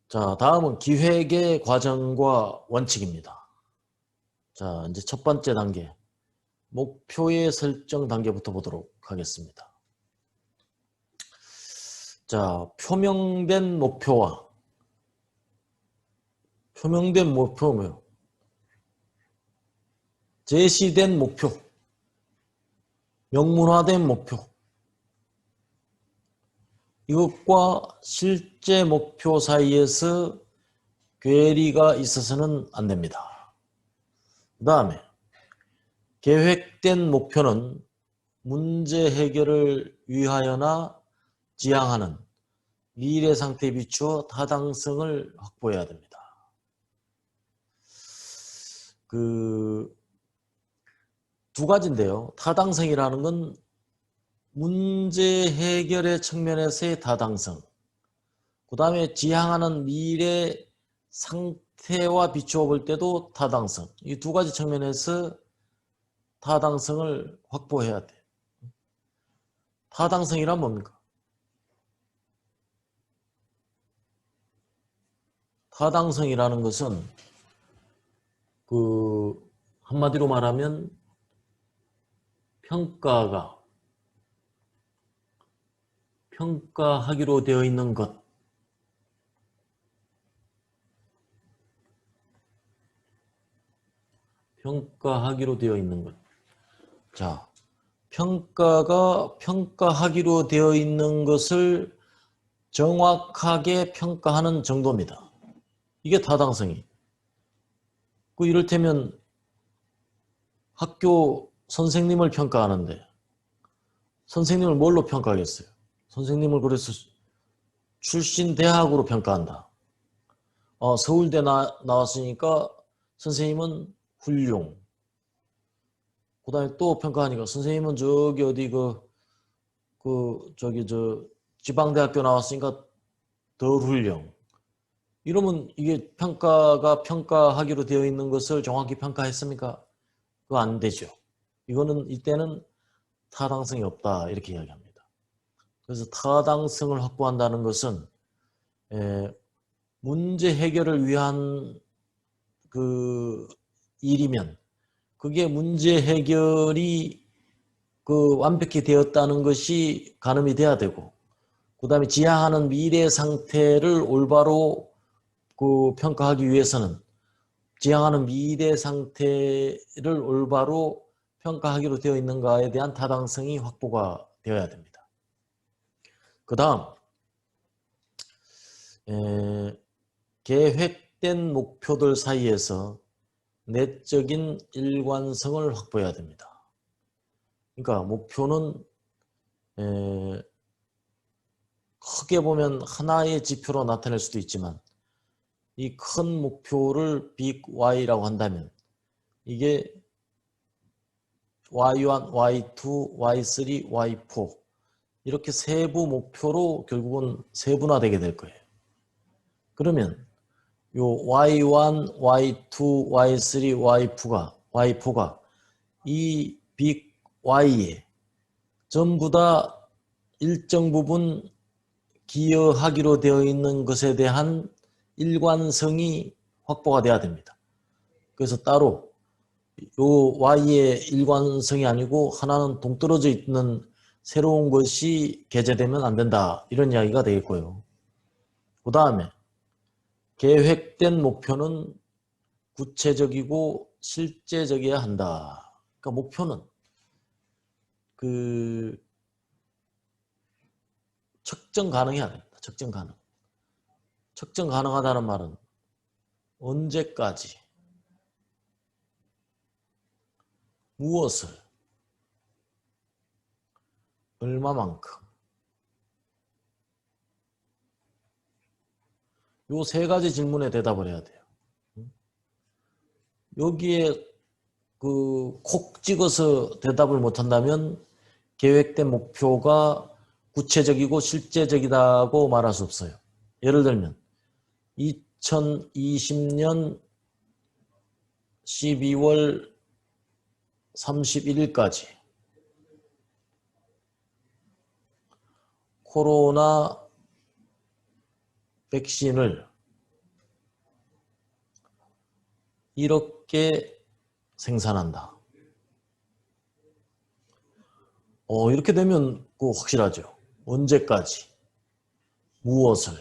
자, 다음은 기획의 과정과 원칙입니다. 자, 이제 첫 번째 단계, 목표의 설정 단계부터 보도록 하겠습니다. 자, 표명된 목표는 뭐예요? 제시된 목표, 명문화된 목표, 이것과 실제 목표 사이에서 괴리가 있어서는 안 됩니다. 그 다음에 계획된 목표는 문제 해결을 위하여나 지향하는 미래 상태에 비추어 타당성을 확보해야 됩니다. 두 가지인데요. 타당성이라는 건 문제 해결의 측면에서의 타당성, 그 다음에 지향하는 미래 상태와 비추어 볼 때도 타당성, 이 두 가지 측면에서 타당성을 확보해야 돼요. 타당성이란 뭡니까? 타당성이라는 것은 한마디로 말하면 평가하기로 되어 있는 것, 평가하기로 되어 있는 것. 자, 평가하기로 되어 있는 것을 정확하게 평가하는 정도입니다. 이게 타당성이. 이를테면 학교 선생님을 평가하는데 선생님을 뭘로 평가하겠어요? 선생님을 그래서 출신 대학으로 평가한다. 서울대 나왔으니까 선생님은 훌륭. 그 다음에 또 평가하니까 선생님은 저기 어디 지방대학교 나왔으니까 더 훌륭. 이러면 이게 평가하기로 되어 있는 것을 정확히 평가했습니까? 그거 안 되죠. 이때는 타당성이 없다 이렇게 이야기합니다. 그래서 타당성을 확보한다는 것은 문제 해결을 위한 일이면 그게 문제 해결이 완벽히 되었다는 것이 가늠이 돼야 되고, 그 다음에 지향하는 미래 상태를 올바로 평가하기 위해서는 지향하는 미래 상태를 올바로 평가하기로 되어 있는가에 대한 타당성이 확보가 되어야 됩니다. 그 다음 계획된 목표들 사이에서 내적인 일관성을 확보해야 됩니다. 그러니까 목표는 크게 보면 하나의 지표로 나타낼 수도 있지만 이 큰 목표를 빅 Y라고 한다면 이게 Y1, Y2, Y3, Y4 이렇게 세부 목표로 결국은 세분화되게 될 거예요. 그러면 요 Y1, Y2, Y3, Y4가 이 빅 Y에 전부 다 일정 부분 기여하기로 되어 있는 것에 대한 일관성이 확보가 돼야 됩니다. 그래서 따로 요 Y의 일관성이 아니고 하나는 동떨어져 있는 새로운 것이 게재되면 안 된다. 이런 이야기가 되겠고요. 그 다음에 계획된 목표는 구체적이고 실제적이어야 한다. 그러니까 목표는 측정 가능해야 됩니다. 측정 가능하다는 말은 언제까지 무엇을 얼마만큼 요 세 가지 질문에 대답을 해야 돼요. 여기에 콕 찍어서 대답을 못한다면 계획된 목표가 구체적이고 실제적이다고 말할 수 없어요. 예를 들면 2020년 12월 31일까지 코로나 백신을 이렇게 생산한다. 이렇게 되면 확실하죠. 언제까지, 무엇을,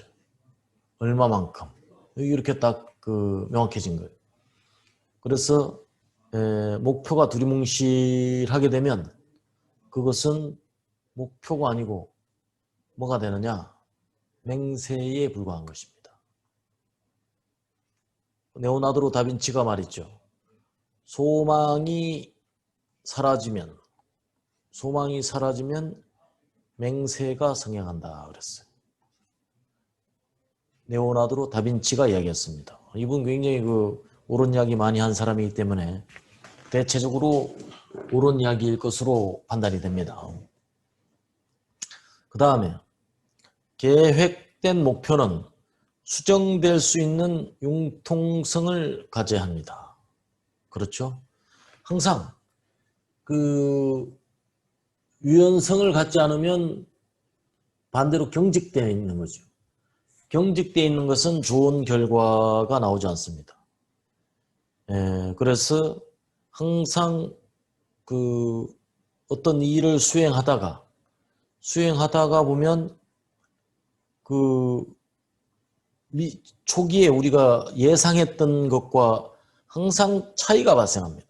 얼마만큼 이렇게 딱 명확해진 거예요. 그래서 목표가 두리뭉실하게 되면 그것은 목표가 아니고 뭐가 되느냐? 맹세에 불과한 것입니다. 레오나르도 다빈치가 말했죠. 소망이 사라지면 맹세가 성행한다 그랬어요. 레오나르도 다빈치가 이야기했습니다. 이분 굉장히 옳은 이야기 많이 한 사람이기 때문에 대체적으로 옳은 이야기일 것으로 판단이 됩니다. 그 다음에 계획된 목표는 수정될 수 있는 융통성을 가져야 합니다. 그렇죠? 항상 유연성을 갖지 않으면 반대로 경직되어 있는 거죠. 경직되어 있는 것은 좋은 결과가 나오지 않습니다. 그래서 항상 어떤 일을 수행하다가 보면 초기에 우리가 예상했던 것과 항상 차이가 발생합니다.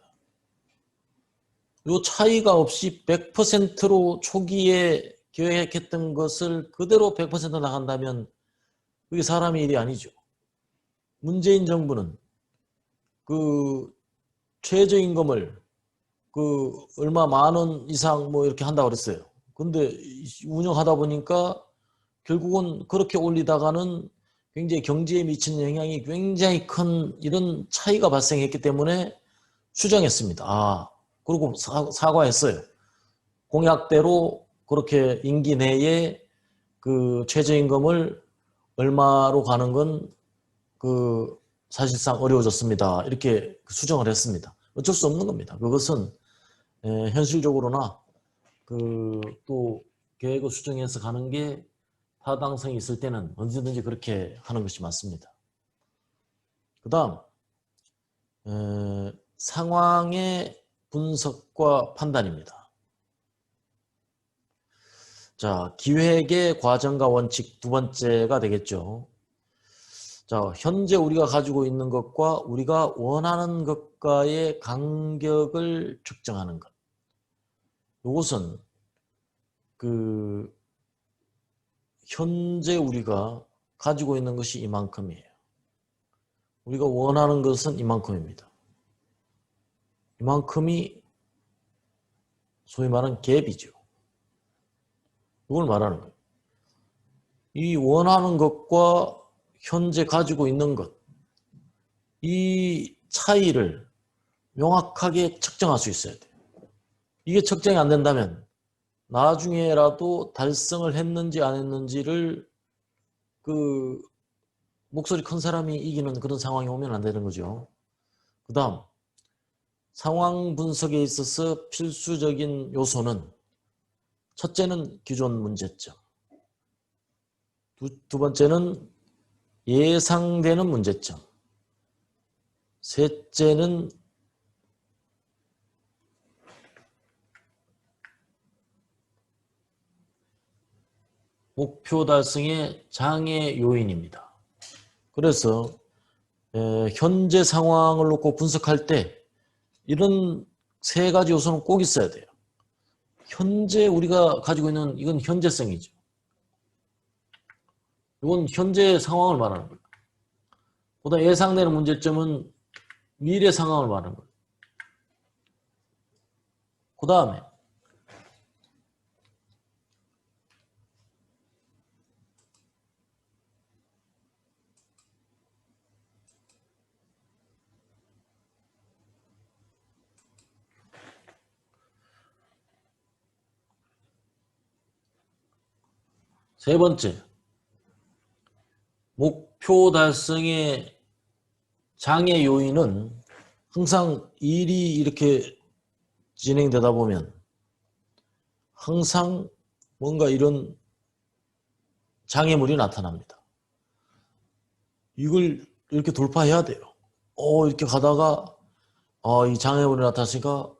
이 차이가 없이 100%로 초기에 계획했던 것을 그대로 100% 나간다면 그게 사람의 일이 아니죠. 문재인 정부는 최저임금을 얼마 만원 이상 이렇게 한다고 그랬어요. 근데 운영하다 보니까 결국은 그렇게 올리다가는 굉장히 경제에 미치는 영향이 굉장히 큰 이런 차이가 발생했기 때문에 수정했습니다. 그리고 사과했어요. 공약대로 그렇게 임기 내에 최저임금을 얼마로 가는 건 사실상 어려워졌습니다. 이렇게 수정을 했습니다. 어쩔 수 없는 겁니다. 그것은 현실적으로나 또 계획을 수정해서 가는 게 타당성이 있을 때는 언제든지 그렇게 하는 것이 맞습니다. 그 다음 상황의 분석과 판단입니다. 자, 기획의 과정과 원칙 두 번째가 되겠죠. 자, 현재 우리가 가지고 있는 것과 우리가 원하는 것과의 간격을 측정하는 것. 이것은 현재 우리가 가지고 있는 것이 이만큼이에요. 우리가 원하는 것은 이만큼입니다. 이만큼이 소위 말하는 갭이죠. 이걸 말하는 거예요. 이 원하는 것과 현재 가지고 있는 것, 이 차이를 명확하게 측정할 수 있어야 돼요. 이게 측정이 안 된다면 나중에라도 달성을 했는지 안 했는지를 목소리 큰 사람이 이기는 그런 상황이 오면 안 되는 거죠. 그 다음 상황 분석에 있어서 필수적인 요소는 첫째는 기존 문제점, 두 번째는 예상되는 문제점, 셋째는 목표 달성의 장애 요인입니다. 그래서 현재 상황을 놓고 분석할 때 이런 세 가지 요소는 꼭 있어야 돼요. 현재 우리가 가지고 있는 이건 현재성이죠. 이건 현재 상황을 말하는 거예요. 보다 예상되는 문제점은 미래 상황을 말하는 거예요. 그 다음에 세 번째, 목표 달성의 장애 요인은 항상 일이 이렇게 진행되다 보면 항상 뭔가 이런 장애물이 나타납니다. 이걸 이렇게 돌파해야 돼요. 이렇게 가다가 이 장애물이 나타나니까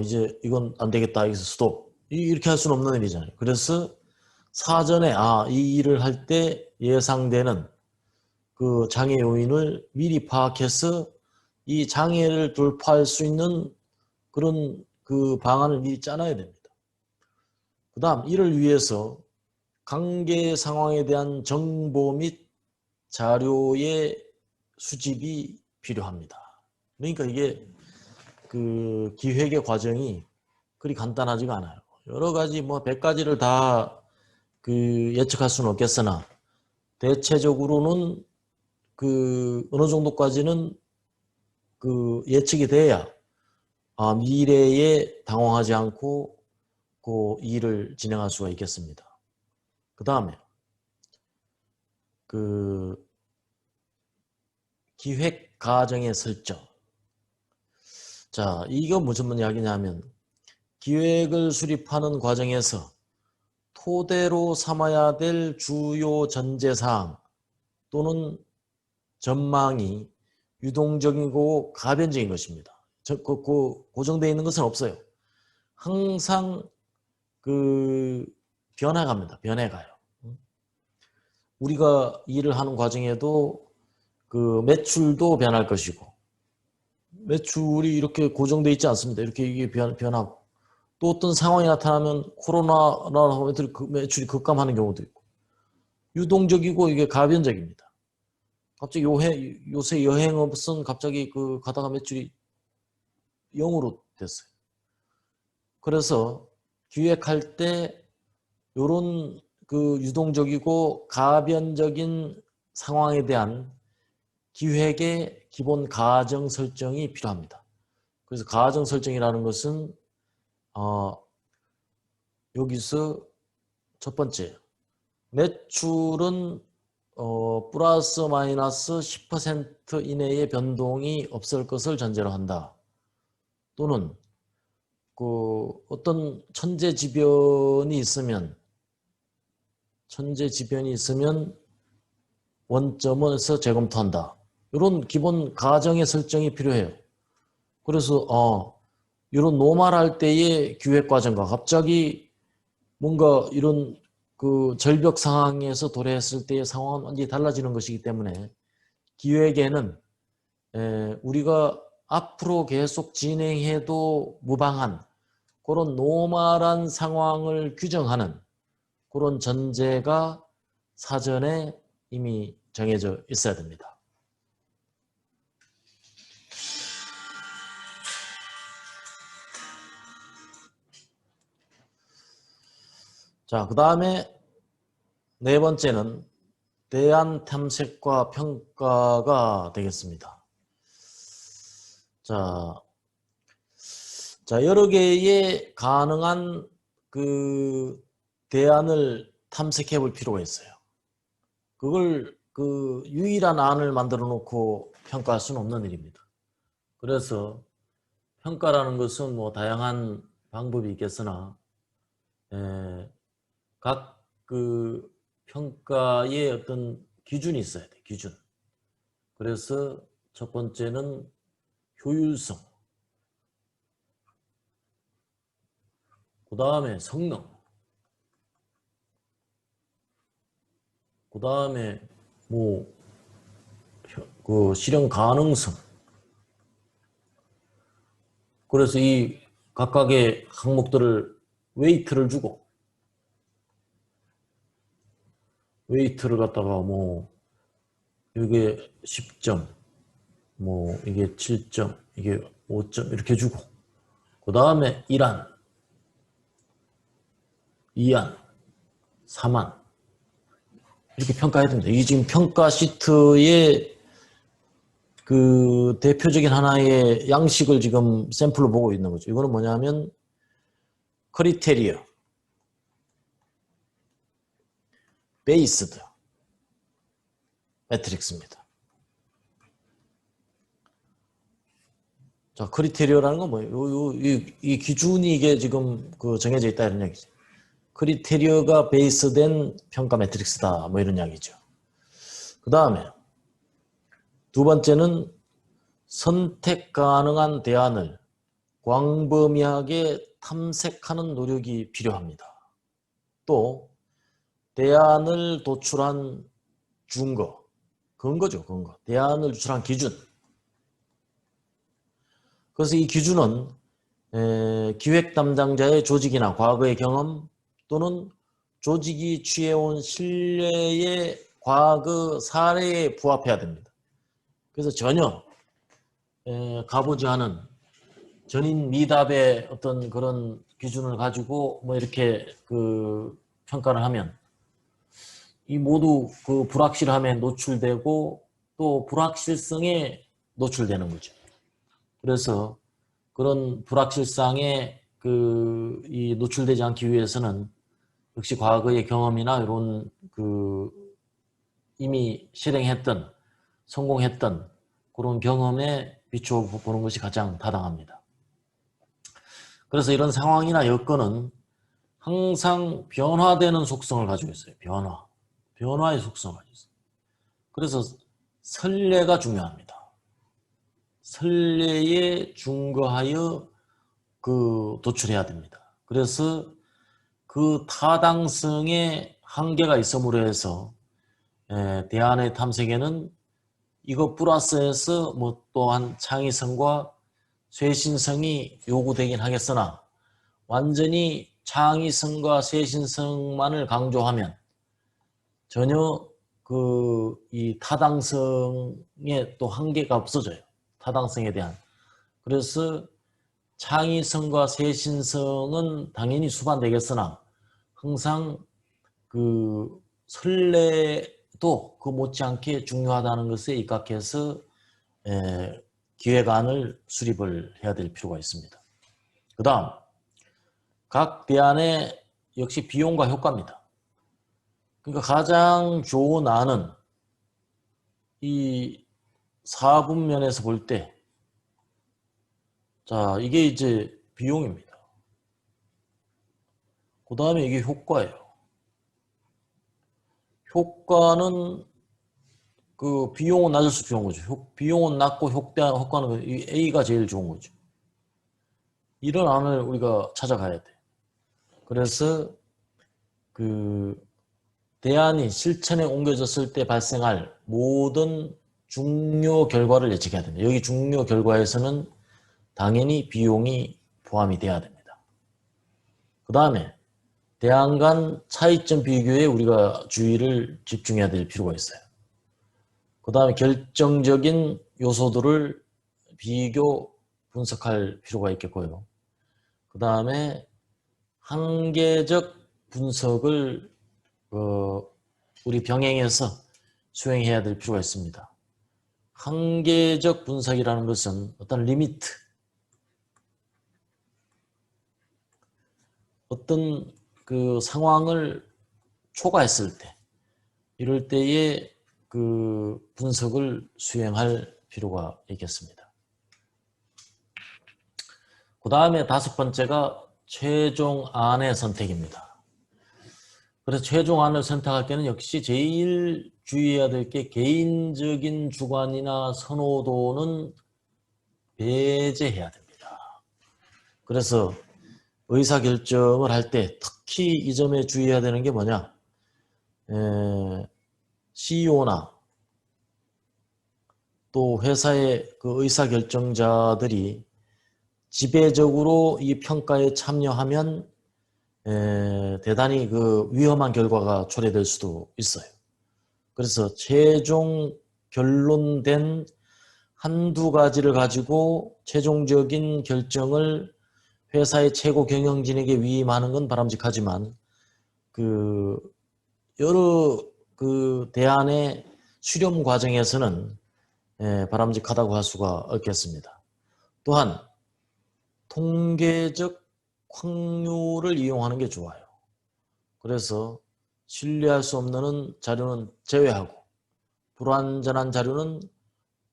이제 이건 안 되겠다. 여기서 스톱. 이렇게 할 수는 없는 일이잖아요. 그래서 사전에 이 일을 할 때 예상되는 그 장애 요인을 미리 파악해서 이 장애를 돌파할 수 있는 그런 그 방안을 미리 짜놔야 됩니다. 그 다음 이를 위해서 관계 상황에 대한 정보 및 자료의 수집이 필요합니다. 그러니까 이게 그 기획의 과정이 그리 간단하지가 않아요. 여러 가지 뭐 100가지를 다 그 예측할 수는 없겠으나 대체적으로는 그 어느 정도까지는 그 예측이 돼야 미래에 당황하지 않고 그 일을 진행할 수가 있겠습니다. 그 다음에 그 기획 과정의 설정. 자, 이거 무슨 이야기냐면 기획을 수립하는 과정에서 토대로 삼아야 될 주요 전제사항 또는 전망이 유동적이고 가변적인 것입니다. 고정되어 있는 것은 없어요. 항상 그 변해갑니다. 변해가요. 우리가 일을 하는 과정에도 그 매출도 변할 것이고 매출이 이렇게 고정되어 있지 않습니다. 이렇게 이게 변하고 또 어떤 상황이 나타나면 코로나라고 매출이 급감하는 경우도 있고 유동적이고 이게 가변적입니다. 갑자기 요새 여행업은 갑자기 그 가다가 매출이 0으로 됐어요. 그래서 기획할 때 이런 그 유동적이고 가변적인 상황에 대한 기획의 기본 가정 설정이 필요합니다. 그래서 가정 설정이라는 것은 여기서 첫 번째 매출은 플러스 마이너스 10% 이내의 변동이 없을 것을 전제로 한다. 또는 그 어떤 천재지변이 있으면 원점에서 재검토한다. 이런 기본 가정의 설정이 필요해요. 그래서 이런 노말할 때의 기획 과정과 갑자기 뭔가 이런 그 절벽 상황에서 도래했을 때의 상황은 완전히 달라지는 것이기 때문에 기획에는 우리가 앞으로 계속 진행해도 무방한 그런 노멀한 상황을 규정하는 그런 전제가 사전에 이미 정해져 있어야 됩니다. 자, 그 다음에 네 번째는 대안 탐색과 평가가 되겠습니다. 자, 여러 개의 가능한 그 대안을 탐색해 볼 필요가 있어요. 그걸 그 유일한 안을 만들어 놓고 평가할 수는 없는 일입니다. 그래서 평가라는 것은 뭐 다양한 방법이 있겠으나 각 그 평가의 어떤 기준이 있어야 돼. 기준. 그래서 첫 번째는 효율성, 그 다음에 성능, 그 다음에 뭐 그 실현 가능성. 그래서 이 각각의 항목들을 웨이트를 주고 웨이트를 갖다가 뭐 이게 10점, 뭐 이게 7점, 이게 5점 이렇게 주고 그 다음에 1안, 2안, 3안 이렇게 평가해야 됩니다. 이게 지금 평가 시트의 그 대표적인 하나의 양식을 지금 샘플로 보고 있는 거죠. 이거는 뭐냐면 크리테리어, 베이스드 매트릭스입니다. 자, 크리테리어라는 건 뭐예요? 이 기준이 이게 지금 그 정해져 있다 이런 얘기죠. 크리테리어가 베이스된 평가 매트릭스다 뭐 이런 이야기죠. 그 다음에 두 번째는 선택 가능한 대안을 광범위하게 탐색하는 노력이 필요합니다. 또 대안을 도출한 근거죠. 대안을 도출한 기준. 그래서 이 기준은 기획 담당자의 조직이나 과거의 경험 또는 조직이 취해온 신뢰의 과거 사례에 부합해야 됩니다. 그래서 전혀 가보지 않은 전인 미답의 어떤 그런 기준을 가지고 뭐 이렇게 평가를 하면 이 모두 그 불확실함에 노출되고 또 불확실성에 노출되는 거죠. 그래서 그런 불확실성에 이 노출되지 않기 위해서는 역시 과거의 경험이나 이런 이미 실행했던 성공했던 그런 경험에 비추어 보는 것이 가장 타당합니다. 그래서 이런 상황이나 여건은 항상 변화되는 속성을 가지고 있어요. 변화의 속성을 가지고 있어요. 그래서 선례가 중요합니다. 선례에 준거하여 도출해야 됩니다. 그래서 그 타당성에 한계가 있음으로 해서 대안의 탐색에는 이것 플러스해서 뭐 또한 창의성과 쇄신성이 요구되긴 하겠으나 완전히 창의성과 쇄신성만을 강조하면 전혀 이 타당성에 또 한계가 없어져요. 타당성에 대한. 그래서 창의성과 쇄신성은 당연히 수반되겠으나 항상 선례도 못지않게 중요하다는 것에 입각해서 기획안을 수립을 해야 될 필요가 있습니다. 그 다음 각 대안의 역시 비용과 효과입니다. 그러니까 가장 좋은 안은 이 사분면에서 볼 때 자, 이게 이제 비용입니다. 그 다음에 이게 효과예요. 효과는 비용은 낮을수록 좋은 거죠. 비용은 낮고 효과는 A가 제일 좋은 거죠. 이런 안을 우리가 찾아가야 돼. 그래서 대안이 실천에 옮겨졌을 때 발생할 모든 중요 결과를 예측해야 됩니다. 여기 중요 결과에서는 당연히 비용이 포함이 돼야 됩니다. 그 다음에 대안 간 차이점 비교에 우리가 주의를 집중해야 될 필요가 있어요. 그 다음에 결정적인 요소들을 비교 분석할 필요가 있겠고요. 그 다음에 한계적 분석을 우리 병행해서 수행해야 될 필요가 있습니다. 한계적 분석이라는 것은 어떤 리미트, 어떤 상황을 초과했을 때, 이럴 때에 분석을 수행할 필요가 있겠습니다. 그 다음에 다섯 번째가 최종안의 선택입니다. 그래서 최종안을 선택할 때는 역시 제일 주의해야 될 게 개인적인 주관이나 선호도는 배제해야 됩니다. 그래서 의사결정을 할 때 특히 이 점에 주의해야 되는 게 뭐냐? CEO나 또 회사의 의사결정자들이 지배적으로 이 평가에 참여하면 대단히 위험한 결과가 초래될 수도 있어요. 그래서 최종 결론된 한두 가지를 가지고 최종적인 결정을 회사의 최고 경영진에게 위임하는 건 바람직하지만 여러 대안의 수렴 과정에서는 바람직하다고 할 수가 없겠습니다. 또한 통계적 확률을 이용하는 게 좋아요. 그래서 신뢰할 수 없는 자료는 제외하고 불완전한 자료는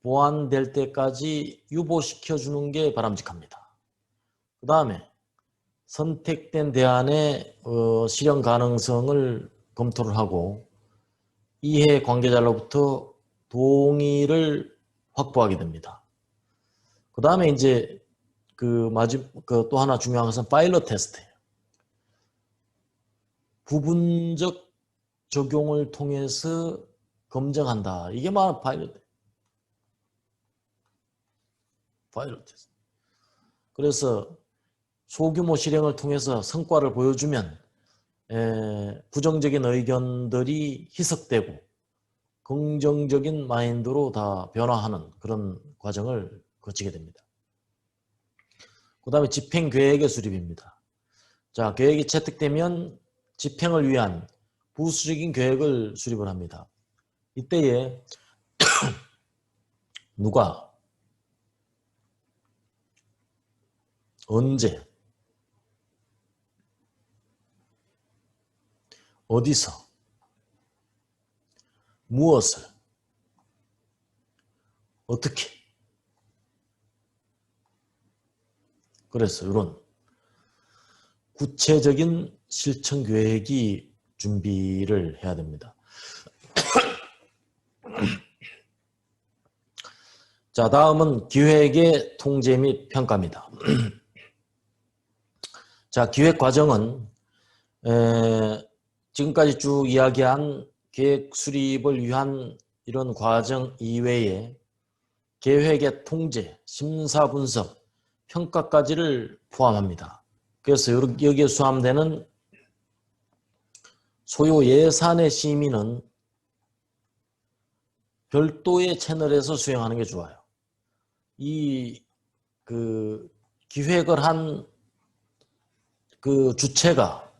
보완될 때까지 유보시켜 주는 게 바람직합니다. 그 다음에 선택된 대안의 실현 가능성을 검토를 하고 이해 관계자로부터 동의를 확보하게 됩니다. 그 다음에 이제 또 하나 중요한 것은 파일럿 테스트예요. 부분적 적용을 통해서 검증한다. 이게 막 파일럿 테스트. 그래서 소규모 실행을 통해서 성과를 보여주면 부정적인 의견들이 희석되고 긍정적인 마인드로 다 변화하는 그런 과정을 거치게 됩니다. 그 다음에 집행 계획의 수립입니다. 자, 계획이 채택되면 집행을 위한 부수적인 계획을 수립을 합니다. 이때에 누가, 언제, 어디서, 무엇을, 어떻게. 그래서 이런 구체적인 실천 계획이 준비를 해야 됩니다. 자, 다음은 기획의 통제 및 평가입니다. 자, 기획 과정은 지금까지 쭉 이야기한 계획 수립을 위한 이런 과정 이외에 계획의 통제, 심사 분석, 평가까지를 포함합니다. 그래서 여기에 수함되는 소요 예산의 심의는 별도의 채널에서 수행하는 게 좋아요. 기획을 한 그 주체가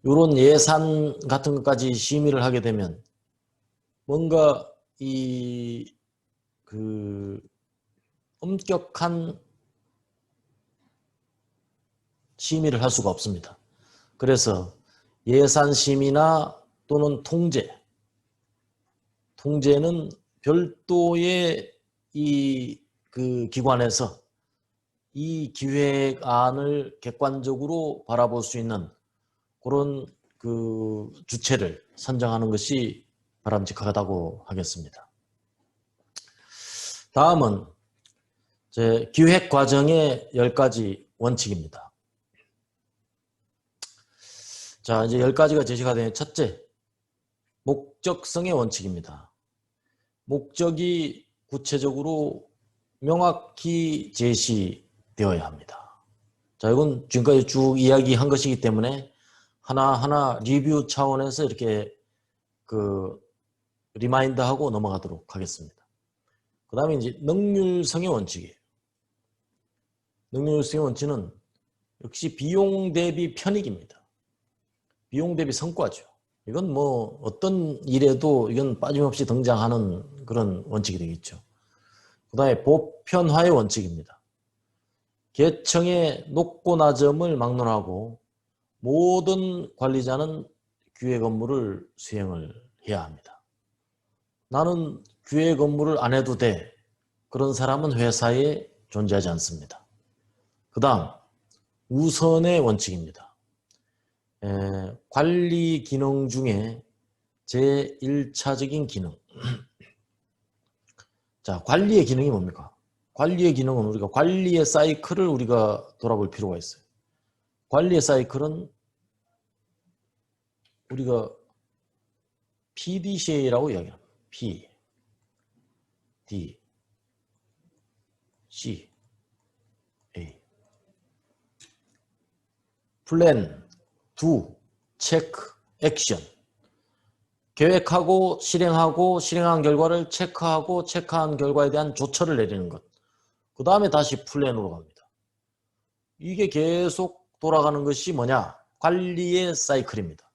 이런 예산 같은 것까지 심의를 하게 되면 뭔가 엄격한 심의를 할 수가 없습니다. 그래서 예산 심의나 또는 통제는 별도의 기관에서 이 기획안을 객관적으로 바라볼 수 있는 그런 주체를 선정하는 것이 바람직하다고 하겠습니다. 다음은 기획 과정의 10가지 원칙입니다. 자, 이제 10가지가 제시가 되는 첫째, 목적성의 원칙입니다. 목적이 구체적으로 명확히 제시되어야 합니다. 자, 이건 지금까지 쭉 이야기한 것이기 때문에 하나하나 리뷰 차원에서 이렇게 리마인드하고 넘어가도록 하겠습니다. 그 다음에 이제 능률성의 원칙이에요. 능률성의 원칙은 역시 비용 대비 편익입니다. 비용 대비 성과죠. 이건 뭐 어떤 일에도 이건 빠짐없이 등장하는 그런 원칙이 되겠죠. 그 다음에 보편화의 원칙입니다. 계층의 높고 낮음을 막론하고 모든 관리자는 기획 업무를 수행을 해야 합니다. 나는 기획 업무를 안 해도 돼. 그런 사람은 회사에 존재하지 않습니다. 그 다음 우선의 원칙입니다. 관리 기능 중에 제1차적인 기능. 자, 관리의 기능이 뭡니까? 관리의 기능은 우리가 관리의 사이클을 우리가 돌아볼 필요가 있어요. 관리의 사이클은 우리가 PDCA라고 이야기합니다. P, D, C, A. 플랜, 두, 체크, 액션. 계획하고 실행하고 실행한 결과를 체크하고 체크한 결과에 대한 조처를 내리는 것. 그 다음에 다시 플랜으로 갑니다. 이게 계속 돌아가는 것이 뭐냐? 관리의 사이클입니다.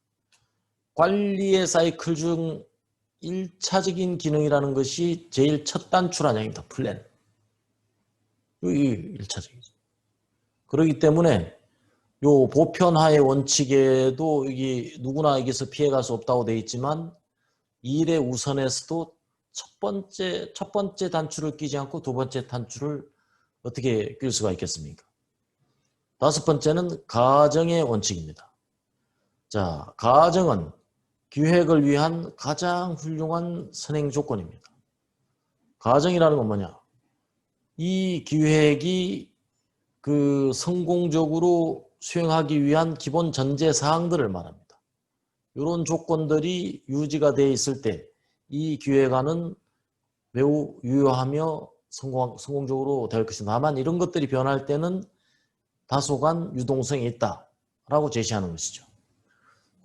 관리의 사이클 중 1차적인 기능이라는 것이 제일 첫 단추라는 플랜. 이게 1차적이죠. 그렇기 때문에 요 보편화의 원칙에도 이게 누구나 여기서 피해갈 수 없다고 되어 있지만 일의 우선에서도 첫 번째 단추를 끼지 않고 두 번째 단추를 어떻게 낄 수가 있겠습니까? 다섯 번째는 가정의 원칙입니다. 자, 가정은 기획을 위한 가장 훌륭한 선행 조건입니다. 가정이라는 건 뭐냐? 이 기획이 그 성공적으로 수행하기 위한 기본 전제 사항들을 말합니다. 이런 조건들이 유지가 되어 있을 때 이 기획안은 매우 유효하며 성공적으로 될 것이다. 다만 이런 것들이 변할 때는 다소간 유동성이 있다라고 제시하는 것이죠.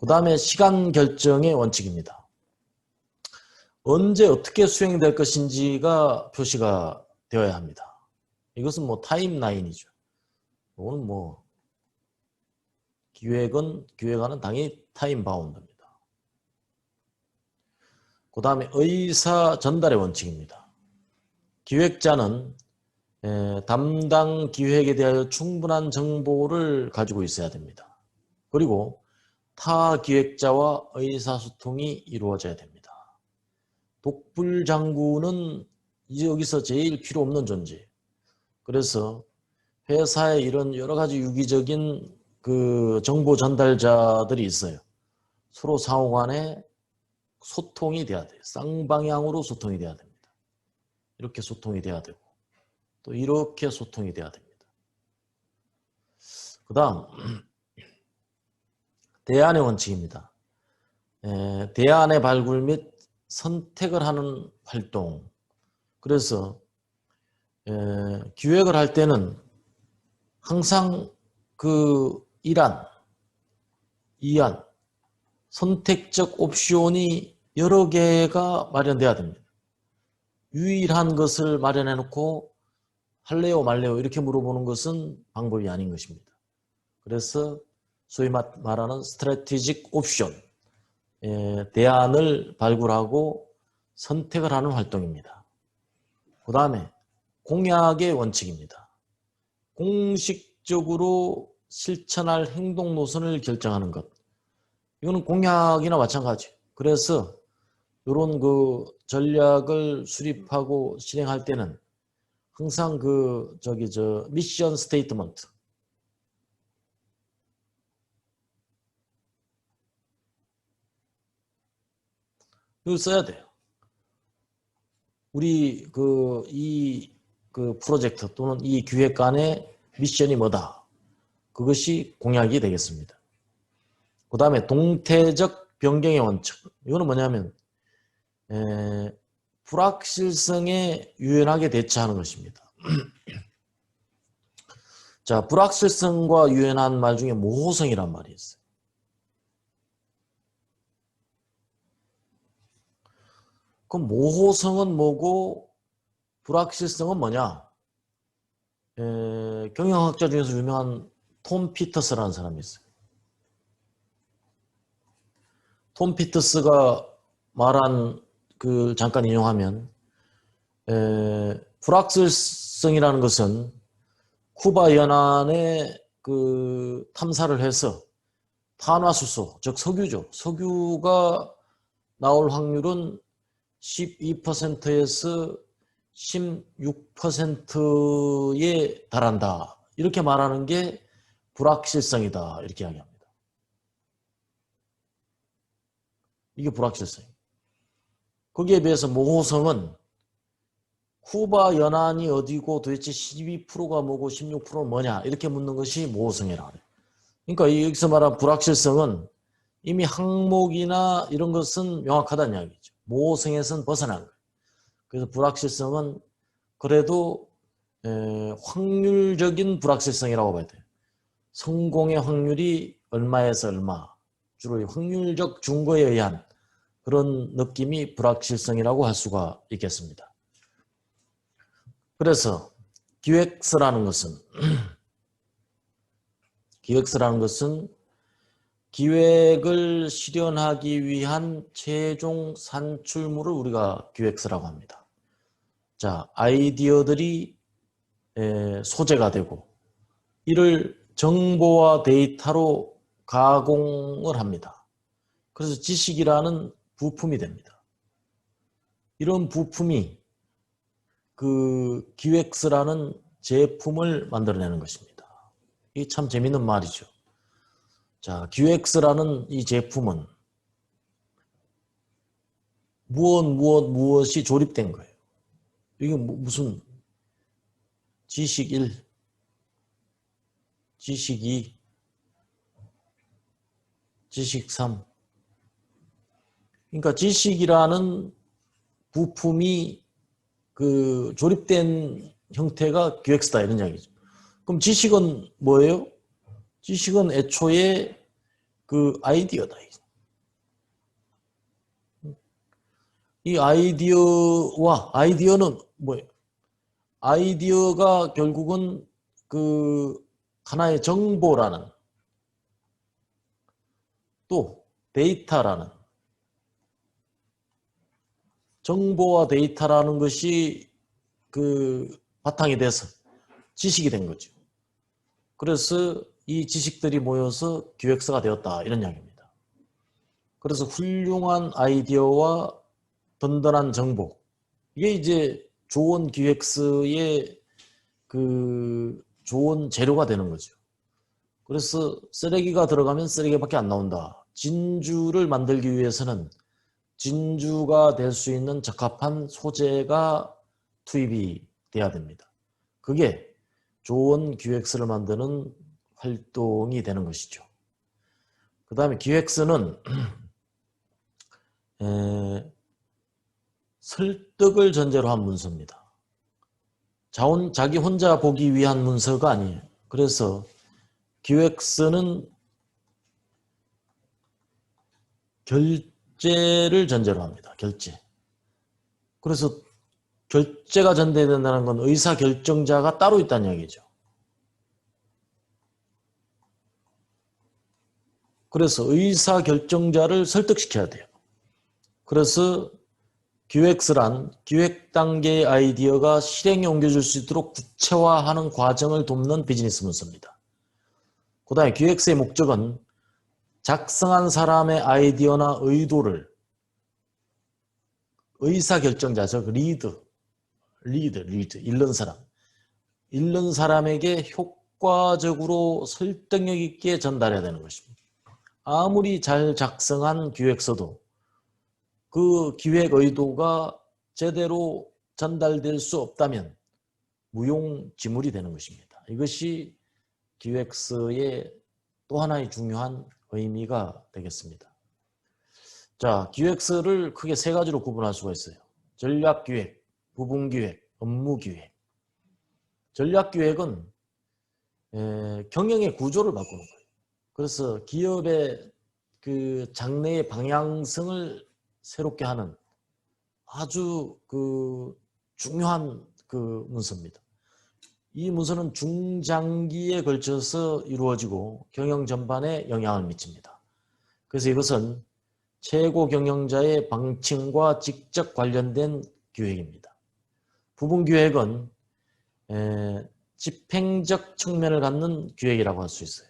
그 다음에 시간 결정의 원칙입니다. 언제 어떻게 수행될 것인지가 표시가 되어야 합니다. 이것은 뭐 타임라인이죠. 이거는 뭐 기획안은 당연히 타임 바운드입니다. 그 다음에 의사 전달의 원칙입니다. 기획자는 담당 기획에 대하여 충분한 정보를 가지고 있어야 됩니다. 그리고 타 기획자와 의사소통이 이루어져야 됩니다. 독불장군은 여기서 제일 필요 없는 존재. 그래서 회사에 이런 여러 가지 유기적인 그 정보 전달자들이 있어요. 서로 상호 간에 소통이 돼야 돼요. 쌍방향으로 소통이 돼야 됩니다. 이렇게 소통이 돼야 되고 또 이렇게 소통이 돼야 됩니다. 그 다음 대안의 원칙입니다. 대안의 발굴 및 선택을 하는 활동. 그래서 기획을 할 때는 항상 그 1안, 2안, 선택적 옵션이 여러 개가 마련돼야 됩니다. 유일한 것을 마련해 놓고 할래요 말래요 이렇게 물어보는 것은 방법이 아닌 것입니다. 그래서 소위 말하는 스트래티직 옵션, 대안을 발굴하고 선택을 하는 활동입니다. 그 다음에 공약의 원칙입니다. 공식적으로 실천할 행동 노선을 결정하는 것. 이거는 공약이나 마찬가지. 그래서 이런 그 전략을 수립하고 실행할 때는 항상 미션 스테이트먼트. 이걸 써야 돼요. 우리 이 프로젝트 또는 이 기획안의 미션이 뭐다. 그것이 공약이 되겠습니다. 그 다음에 동태적 변경의 원칙. 이거는 뭐냐면 불확실성에 유연하게 대처하는 것입니다. 자, 불확실성과 유연한 말 중에 모호성이란 말이 있어요. 그럼 모호성은 뭐고 불확실성은 뭐냐? 경영학자 중에서 유명한 톰 피터스라는 사람이 있어요. 톰 피터스가 말한 그 잠깐 인용하면 불확실성이라는 것은 쿠바 연안에 그 탐사를 해서 탄화수소, 즉 석유죠. 석유가 나올 확률은 12%에서 16%에 달한다. 이렇게 말하는 게 불확실성이다. 이렇게 이야기합니다. 이게 불확실성이에요. 거기에 비해서 모호성은 쿠바 연안이 어디고 도대체 12%가 뭐고 16%는 뭐냐 이렇게 묻는 것이 모호성이라고 해요. 그러니까 여기서 말한 불확실성은 이미 항목이나 이런 것은 명확하다는 이야기죠. 모호성에서는 벗어난 거예요. 그래서 불확실성은 그래도 확률적인 불확실성이라고 봐야 돼요. 성공의 확률이 얼마에서 얼마, 주로 확률적 증거에 의한 그런 느낌이 불확실성이라고 할 수가 있겠습니다. 그래서 기획서라는 것은 기획을 실현하기 위한 최종 산출물을 우리가 기획서라고 합니다. 자, 아이디어들이 소재가 되고 이를 정보와 데이터로 가공을 합니다. 그래서 지식이라는 부품이 됩니다. 이런 부품이 그 기획서라는 제품을 만들어내는 것입니다. 이게 참 재밌는 말이죠. 자, 기획서라는 이 제품은 무엇이 조립된 거예요. 이게 무슨 지식 1, 지식 2, 지식 3. 그러니까 지식이라는 부품이 그 조립된 형태가 기획서다 이런 이야기죠. 그럼 지식은 뭐예요? 지식은 애초에 그 아이디어다. 이 아이디어는 뭐예요? 아이디어가 결국은 그 하나의 정보라는, 또 데이터라는, 정보와 데이터라는 것이 그 바탕이 돼서 지식이 된 거죠. 그래서 이 지식들이 모여서 기획서가 되었다 이런 이야기입니다. 그래서 훌륭한 아이디어와 든든한 정보, 이게 이제 좋은 기획서의 그 좋은 재료가 되는 거죠. 그래서 쓰레기가 들어가면 쓰레기밖에 안 나온다. 진주를 만들기 위해서는 진주가 될 수 있는 적합한 소재가 투입이 돼야 됩니다. 그게 좋은 기획서를 만드는 활동이 되는 것이죠. 그 다음에 기획서는 설득을 전제로 한 문서입니다. 자기 혼자 보기 위한 문서가 아니에요. 그래서 기획서는 결제를 전제로 합니다. 결제. 그래서 결제가 전제된다는 건 의사결정자가 따로 있다는 얘기죠. 그래서 의사결정자를 설득시켜야 돼요. 그래서 기획서란 기획 단계의 아이디어가 실행에 옮겨질 수 있도록 구체화하는 과정을 돕는 비즈니스 문서입니다. 그 다음에 기획서의 목적은 작성한 사람의 아이디어나 의도를 의사결정자, 즉 리드, 읽는 사람에게 효과적으로 설득력 있게 전달해야 되는 것입니다. 아무리 잘 작성한 기획서도 그 기획 의도가 제대로 전달될 수 없다면 무용지물이 되는 것입니다. 이것이 기획서의 또 하나의 중요한 의미가 되겠습니다. 자, 기획서를 크게 세 가지로 구분할 수가 있어요. 전략기획, 부분기획, 업무기획. 전략기획은 경영의 구조를 바꾸는 거예요. 그래서 기업의 그 장래의 방향성을 새롭게 하는 아주 그 중요한 그 문서입니다. 이 문서는 중장기에 걸쳐서 이루어지고 경영 전반에 영향을 미칩니다. 그래서 이것은 최고 경영자의 방침과 직접 관련된 기획입니다. 부분기획은 집행적 측면을 갖는 기획이라고 할 수 있어요.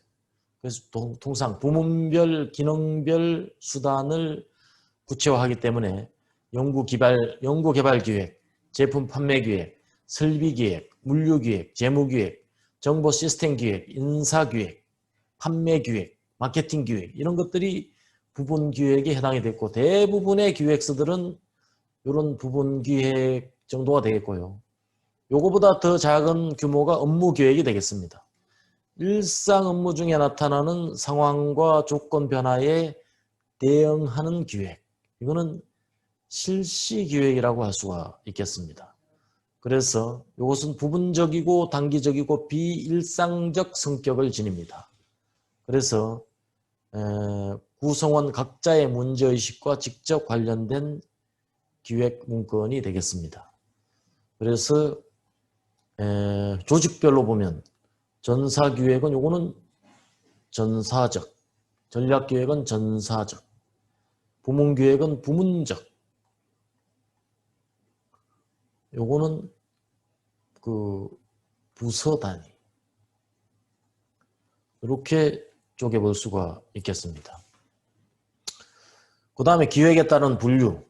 그래서 통상 부문별, 기능별 수단을 구체화하기 때문에 연구개발 기획, 제품 판매 기획, 설비 기획, 물류 기획, 재무 기획, 정보 시스템 기획, 인사 기획, 판매 기획, 마케팅 기획, 이런 것들이 부분 기획에 해당이 됐고, 대부분의 기획서들은 이런 부분 기획 정도가 되겠고요. 요거보다 더 작은 규모가 업무 기획이 되겠습니다. 일상 업무 중에 나타나는 상황과 조건 변화에 대응하는 기획, 이거는 실시 기획이라고 할 수가 있겠습니다. 그래서 이것은 부분적이고 단기적이고 비일상적 성격을 지닙니다. 그래서 구성원 각자의 문제의식과 직접 관련된 기획 문건이 되겠습니다. 그래서 조직별로 보면 전사기획은 요거는 전사적, 전략기획은 전사적, 부문기획은 부문적, 요거는 그 부서 단위, 이렇게 쪼개볼 수가 있겠습니다. 그 다음에 기획에 따른 분류,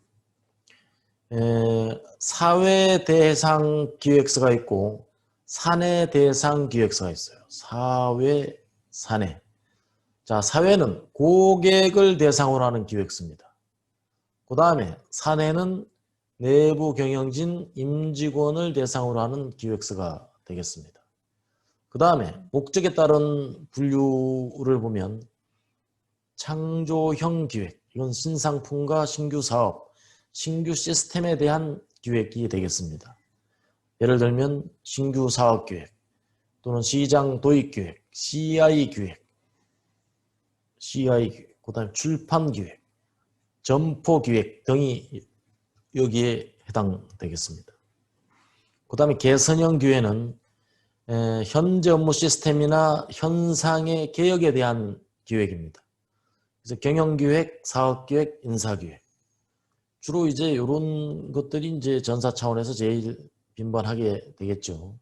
사회 대상 기획서가 있고 사내 대상 기획서가 있어요. 사회, 사내. 자, 사회는 고객을 대상으로 하는 기획서입니다. 그 다음에 사내는 내부 경영진 임직원을 대상으로 하는 기획서가 되겠습니다. 그 다음에 목적에 따른 분류를 보면 창조형 기획, 이건 신상품과 신규 사업, 신규 시스템에 대한 기획이 되겠습니다. 예를 들면 신규 사업 기획 또는 시장 도입 기획, CI 기획, 그 다음에 출판 기획, 점포 기획 등이 여기에 해당되겠습니다. 그 다음에 개선형 기획은 현재 업무 시스템이나 현상의 개혁에 대한 기획입니다. 그래서 경영기획, 사업기획, 인사기획. 주로 이제 이런 것들이 이제 전사 차원에서 제일 빈번하게 되겠죠.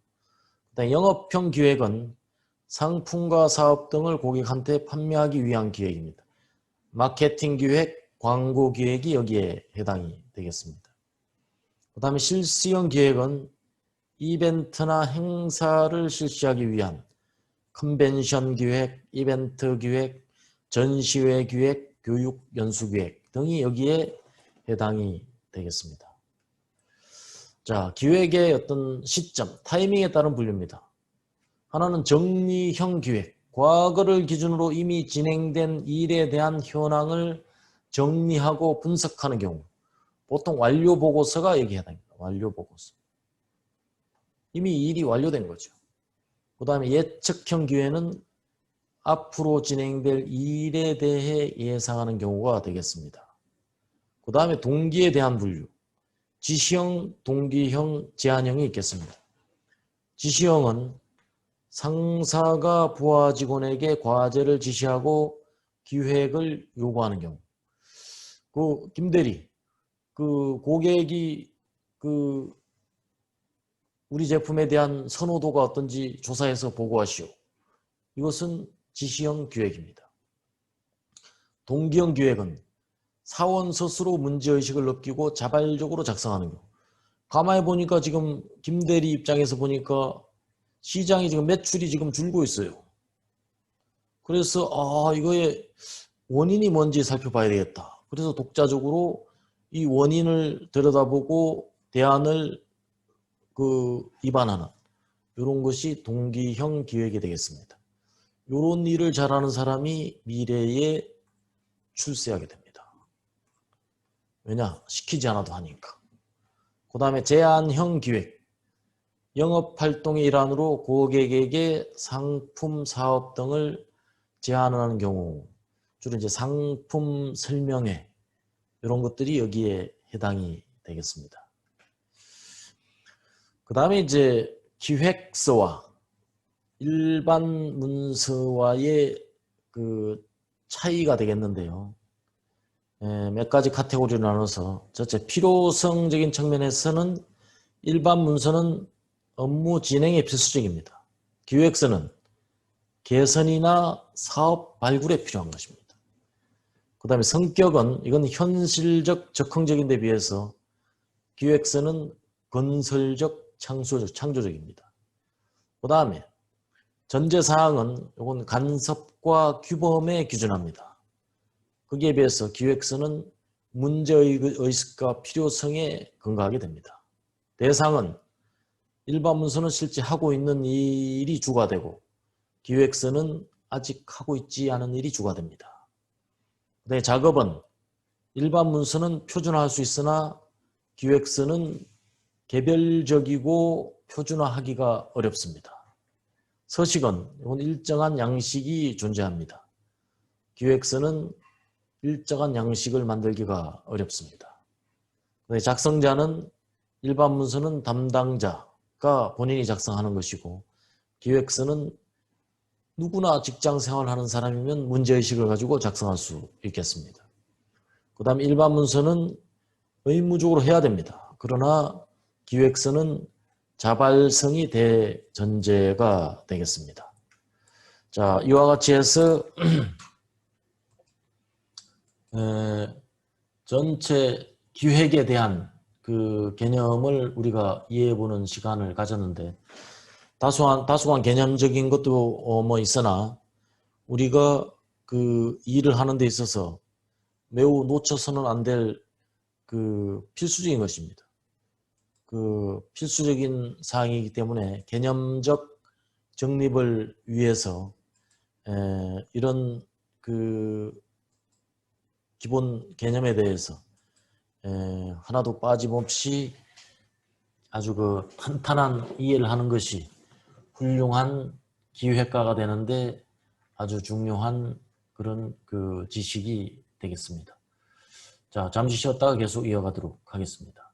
그다음에 영업형 기획은 상품과 사업 등을 고객한테 판매하기 위한 기획입니다. 마케팅 기획, 광고 기획이 여기에 해당이 되겠습니다. 그 다음에 실시형 기획은 이벤트나 행사를 실시하기 위한 컨벤션 기획, 이벤트 기획, 전시회 기획, 교육 연수 기획 등이 여기에 해당이 되겠습니다. 자, 기획의 어떤 시점, 타이밍에 따른 분류입니다. 하나는 정리형 기획, 과거를 기준으로 이미 진행된 일에 대한 현황을 정리하고 분석하는 경우, 보통 완료 보고서가 여기에 해당합니다. 완료 보고서. 이미 일이 완료된 거죠. 그 다음에 예측형 기획은 앞으로 진행될 일에 대해 예상하는 경우가 되겠습니다. 그 다음에 동기에 대한 분류. 지시형, 동기형, 제한형이 있겠습니다. 지시형은 상사가 부하 직원에게 과제를 지시하고 기획을 요구하는 경우. 김대리, 고객이 우리 제품에 대한 선호도가 어떤지 조사해서 보고하시오. 이것은 지시형 기획입니다. 동기형 기획은 사원 스스로 문제의식을 느끼고 자발적으로 작성하는 경우. 가만히 보니까 지금 김대리 입장에서 보니까 시장이 지금 매출이 지금 줄고 있어요. 그래서 이거의 원인이 뭔지 살펴봐야 되겠다. 그래서 독자적으로 이 원인을 들여다보고 대안을 입안하는 이런 것이 동기형 기획이 되겠습니다. 이런 일을 잘하는 사람이 미래에 출세하게 됩니다. 왜냐? 시키지 않아도 하니까. 그 다음에 제안형 기획. 영업활동의 일환으로 고객에게 상품, 사업 등을 제안하는 경우 주로 이제 상품 설명회 이런 것들이 여기에 해당이 되겠습니다. 그 다음에 이제 기획서와 일반 문서와의 차이가 되겠는데요. 몇 가지 카테고리를 나눠서 첫째, 필요성적인 측면에서는 일반 문서는 업무 진행에 필수적입니다. 기획서는 개선이나 사업 발굴에 필요한 것입니다. 그 다음에 성격은 이건 현실적, 적극적인 데 비해서 기획서는 건설적, 창조적입니다. 그 다음에 전제사항은 이건 간섭과 규범에 기준합니다. 거기에 비해서 기획서는 문제의식과 필요성에 근거하게 됩니다. 대상은 일반 문서는 실제 하고 있는 일이 주가 되고 기획서는 아직 하고 있지 않은 일이 주가 됩니다. 그다음에 작업은 일반 문서는 표준화할 수 있으나 기획서는 개별적이고 표준화하기가 어렵습니다. 서식은 이건 일정한 양식이 존재합니다. 기획서는 일정한 양식을 만들기가 어렵습니다. 작성자는 일반 문서는 담당자가 본인이 작성하는 것이고 기획서는 누구나 직장 생활하는 사람이면 문제의식을 가지고 작성할 수 있겠습니다. 그 다음에 일반 문서는 의무적으로 해야 됩니다. 그러나 기획서는 자발성이 대전제가 되겠습니다. 자, 이와 같이 해서 전체 기획에 대한 개념을 우리가 이해해보는 시간을 가졌는데 다소간 개념적인 것도 있으나 우리가 일을 하는 데 있어서 매우 놓쳐서는 안 될 필수적인 것입니다. 그 필수적인 사항이기 때문에 개념적 정립을 위해서 이런 그 기본 개념에 대해서 하나도 빠짐없이 아주 그 탄탄한 이해를 하는 것이 훌륭한 기획가가 되는데 아주 중요한 그런 그 지식이 되겠습니다. 자, 잠시 쉬었다가 계속 이어가도록 하겠습니다.